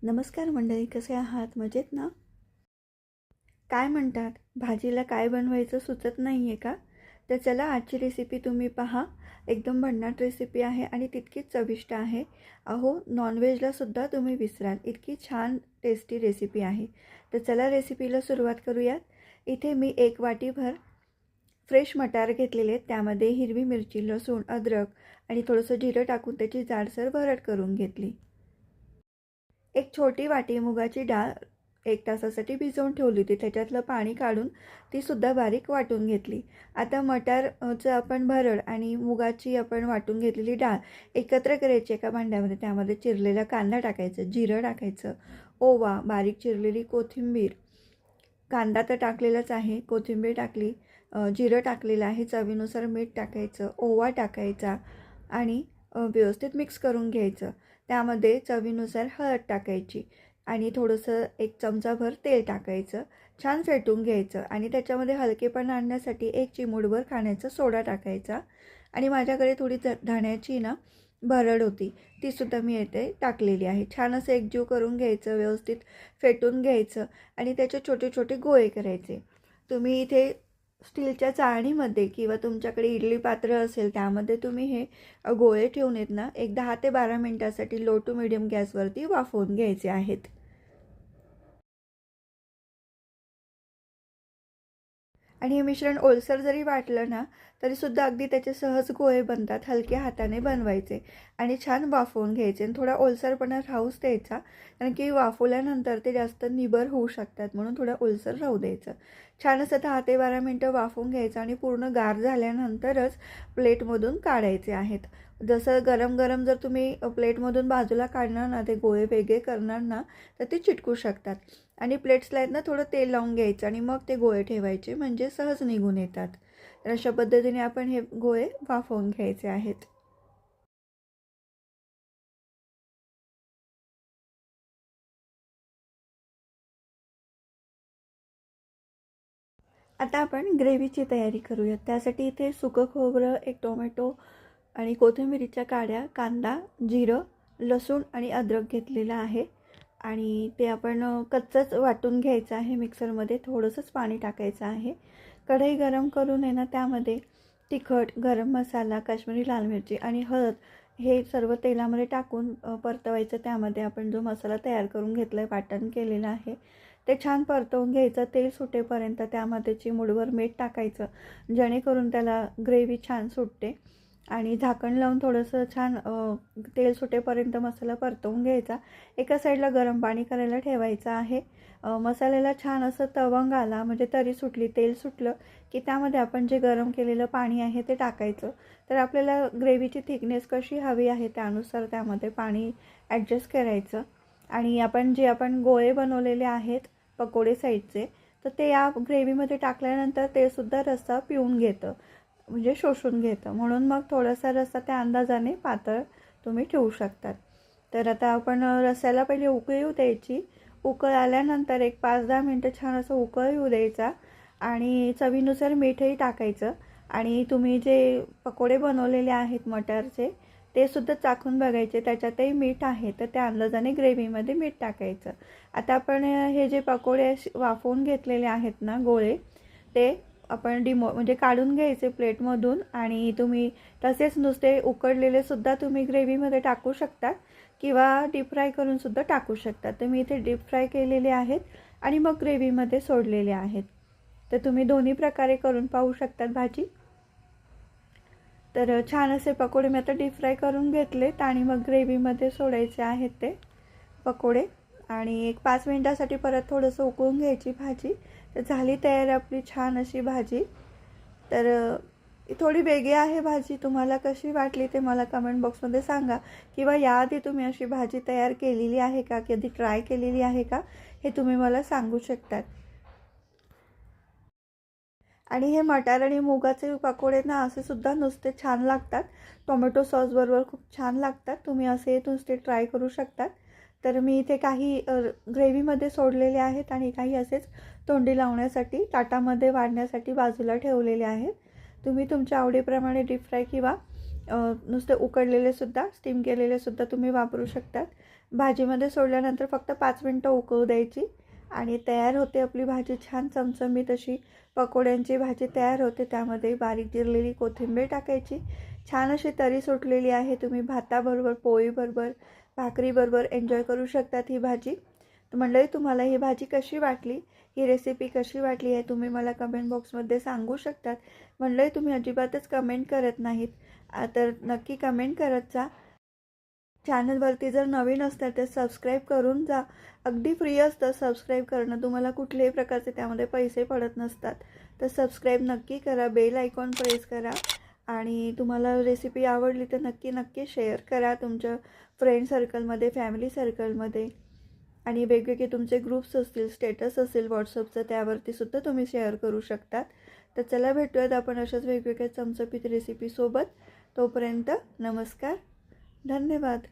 नमस्कार मंडळी, कसे आहात? मजेत ना? काय म्हणतात? भाजीला काय बनवायचं सुचत नाही आहे का? तर चला आजची रेसिपी तुम्ही पहा. एकदम भन्नाट रेसिपी आहे आणि तितकीच चविष्ट आहे. अहो, नॉनव्हेजला सुद्धा तुम्ही विसराल, इतकी छान टेस्टी रेसिपी आहे. तर चला रेसिपीला सुरुवात करूयात. इथे मी 1 वाटीभर फ्रेश मटार घेतलेले आहेत. त्यामध्ये हिरवी मिरची, लसूण, अद्रक आणि थोडंसं जिरं टाकून त्याची जाडसर भरड करून घेतली. एक छोटी वाटी मुगाची डाळ 1 तासासाठी भिजवून ठेवली होती. त्याच्यातलं पाणी काढून तीसुद्धा बारीक वाटून घेतली. आता मटारचं आपण भरड आणि मुगाची आपण वाटून घेतलेली डाळ एकत्र करायची एका भांड्यामध्ये. त्यामध्ये चिरलेला कांदा टाकायचं, जिरं टाकायचं, ओवा, बारीक चिरलेली कोथिंबीर, कांदा तर टाकलेलाच आहे, कोथिंबीर टाकली, जिरं टाकलेलं आहे, चवीनुसार मीठ टाकायचं, ओवा टाकायचा आणि व्यवस्थित मिक्स करून घ्यायचं. त्यामध्ये चवीनुसार हळद टाकायची आणि थोडंसं 1 चमचाभर तेल टाकायचं. छान फेटून घ्यायचं आणि त्याच्यामध्ये हलकेपणा आणण्यासाठी 1 चिमूटभर खाण्याचा सोडा टाकायचा आणि माझ्याकडे थोडी धण्याची ना भरड होती, तीसुद्धा मी इथे टाकलेली आहे. छान असं एकजीव करून घ्यायचं, व्यवस्थित फेटून घ्यायचं आणि त्याचे छोटे छोटे गोळे करायचे. तुम्ही इथे स्टीलच्या चाळणीमध्ये किंवा तुमच्याकडे इडली पात्र असेल त्यामध्ये तुम्ही हे गोळे ठेवून आहेत ना, एक 10 ते 12 मिनिटासाठी लो टू मीडियम गॅसवरती वाफवून घ्यायचे आहेत. आणि हे मिश्रण ओलसर जरी वाटलं ना, तरीसुद्धा अगदी त्याचे सहज गोळे बनतात. हलक्या हाताने बनवायचे आणि छान वाफवून घ्यायचे आणि थोडा ओलसरपणा राहूच द्यायचा. कारण की वाफवल्यानंतर ते जास्त निबर होऊ शकतात, म्हणून थोडं ओलसर राहू द्यायचं. छान असं 10 ते 12 मिनटं वाफवून घ्यायचं आणि पूर्ण गार झाल्यानंतरच प्लेटमधून काढायचे आहेत. जसं गरम-गरम जर तुम्ही प्लेटमधून बाजूला काढणार ना, ते गोळे वेगळे करणार ना, तर ते चिटकू शकतात. आणि प्लेट्सला आहेत ना थोडं तेल लावून घ्यायचं आणि मग ते गोळे ठेवायचे, म्हणजे सहज निघून येतात. तर अशा पद्धतीने आपण हे गोळे वाफवून घ्यायचे आहेत. आता आपण ग्रेव्हीची तयारी करूयात. त्यासाठी इथे सुकं खोबरं, 1 टोमॅटो आणि कोथिंबिरीच्या काड्या, कांदा, जिरं, लसूण आणि अद्रक घेतलेलं आहे आणि ते आपण कच्चंच वाटून घ्यायचं आहे मिक्सरमध्ये. थोडंसंच पाणी टाकायचं आहे. कढई गरम करून आहे ना, त्यामध्ये तिखट, गरम मसाला, काश्मीरी लाल मिरची आणि हळद हे सर्व तेलामध्ये टाकून परतवायचं. त्यामध्ये आपण जो मसाला तयार करून घेतला आहे, वाटण केलेलं आहे, ते छान परतवून घ्यायचं. तेल सुटेपर्यंत त्यामध्ये चिमूटभर मीठ टाकायचं, जेणेकरून त्याला ग्रेव्ही छान सुटते. आणि झाकण लावून थोडंसं छान तेल सुटेपर्यंत मसाला परतवून घ्यायचा. एका साईडला गरम पाणी करायला ठेवायचं आहे. मसाल्याला छान असं तवंग आला, म्हणजे तरी सुटली, तेल सुटलं की त्यामध्ये आपण जे गरम केलेलं पाणी आहे ते टाकायचं. तर आपल्याला ग्रेव्हीची थिकनेस कशी हवी आहे त्यानुसार त्यामध्ये पाणी ॲडजस्ट करायचं. आणि आपण गोळे बनवलेले आहेत पकोडे साईडचे, तर ते या ग्रेव्हीमध्ये टाकल्यानंतर ते सुद्धा रस्सा पिऊन घेतं, म्हणजे शोषून घेतं. म्हणून मग थोडासा रस्सा त्या अंदाजाने पातळ तुम्ही ठेवू शकतात. तर आता आपण रस्स्याला पहिले उकळी येऊ द्यायची. उकळ आल्यानंतर एक 5-10 मिनटं छान असं उकळ येऊ द्यायचा आणि चवीनुसार मीठही टाकायचं. आणि तुम्ही जे पकोडे बनवलेले आहेत मटारचे, ते सुद्धा चाखून बघायचे, त्याच्यातही मीठ आहे, तर त्या अंदाजाने ग्रेव्हीमध्ये मीठ टाकायचं. आता आपण हे जे पकोडे वाफवून घेतलेले आहेत ना गोळे, ते आपण म्हणजे काढून घ्यायचे प्लेटमधून आणि तुम्ही तसेच नुसते उकडलेले सुद्धा तुम्ही ग्रेव्हीमध्ये टाकू शकता किंवा डीप फ्राय करून सुद्धा टाकू शकता. तर मी इथे डीप फ्राय केलेले आहेत आणि मग ग्रेव्हीमध्ये सोडलेले आहेत. तर तुम्ही दोन्ही प्रकारे करून पाहू शकतात भाजी. तर छान असे पकोडे मी आता डीप फ्राय करून घेतलेत आणि मग ग्रेव्हीमध्ये सोडायचे आहेत ते पकोडे आणि एक 5 मिनिटासाठी परत थोडंसं उकळून घ्यायची भाजी. तर झाली तयार आपली छान अशी भाजी. तर थोडी वेगळी आहे भाजी. तुम्हाला कशी वाटली ते मला कमेंट बॉक्समध्ये सांगा किंवा याआधी तुम्ही अशी भाजी तयार केलेली आहे का, कधी ट्राय केलेली आहे का, हे तुम्ही मला सांगू शकतात. आणि हे मटार आणि मुगाचे पकोडे ना असे सुद्धा नुसते छान लागतात. टोमॅटो सॉसबरोबर खूप छान लागतात. तुम्ही असे नुसते ट्राय करू शकतात. तर मी इथे काही ग्रेव्हीमध्ये सोडलेले आहेत आणि काही असेच तोंडी लावण्यासाठी ताटामध्ये वाढण्यासाठी बाजूला ठेवलेले आहेत. तुम्ही तुमच्या आवडीप्रमाणे डीप फ्राय किंवा नुसते उकडलेले सुद्धा, स्टीम केलेले सुद्धा तुम्ही वापरू शकतात. भाजीमध्ये सोडल्यानंतर फक्त 5 मिनटं उकळू द्यायची आणि तयार होते आपली भाजी छान चमचमीत अशी पकोड्यांची भाजी तयार होते. त्यामध्ये बारीक चिरलेली कोथिंबीर टाकायची. छान अशी तरी सुटलेली आहे. तुम्ही भाताबरोबर, पोळीबरोबर, भाकरीबरोबर एन्जॉय करू शकतात ही भाजी. तर मंडळी, तुम्हाला ही भाजी कशी वाटली, ही रेसिपी कशी वाटली आहे तुम्ही मला कमेंट बॉक्समध्ये सांगू शकतात. मंडळी, तुम्ही अजिबातच कमेंट करत नाहीत, तर नक्की कमेंट करत जा. चॅनलवरती जर नवीन असतात तर सबस्क्राईब करून जा. अगदी फ्री असतं सबस्क्राईब करणं. तुम्हाला कुठल्याही प्रकारचे त्यामध्ये पैसे पडत नसतात. तर सबस्क्राईब नक्की करा, बेल आयकॉन प्रेस करा आणि तुम्हाला रेसिपी आवडली तर नक्की नक्की शेअर करा तुमच्या फ्रेंड सर्कलमध्ये, फॅमिली सर्कलमध्ये आणि वेगवेगळे तुमचे ग्रुप्स असतील, स्टेटस असेल व्हॉट्सअपचं, त्यावरती सुद्धा तुम्ही शेअर करू शकतात. तर चला, भेटूयात आपण अशाच वेगवेगळ्या चमचमीत रेसिपीसोबत. तोपर्यंत नमस्कार, धन्यवाद.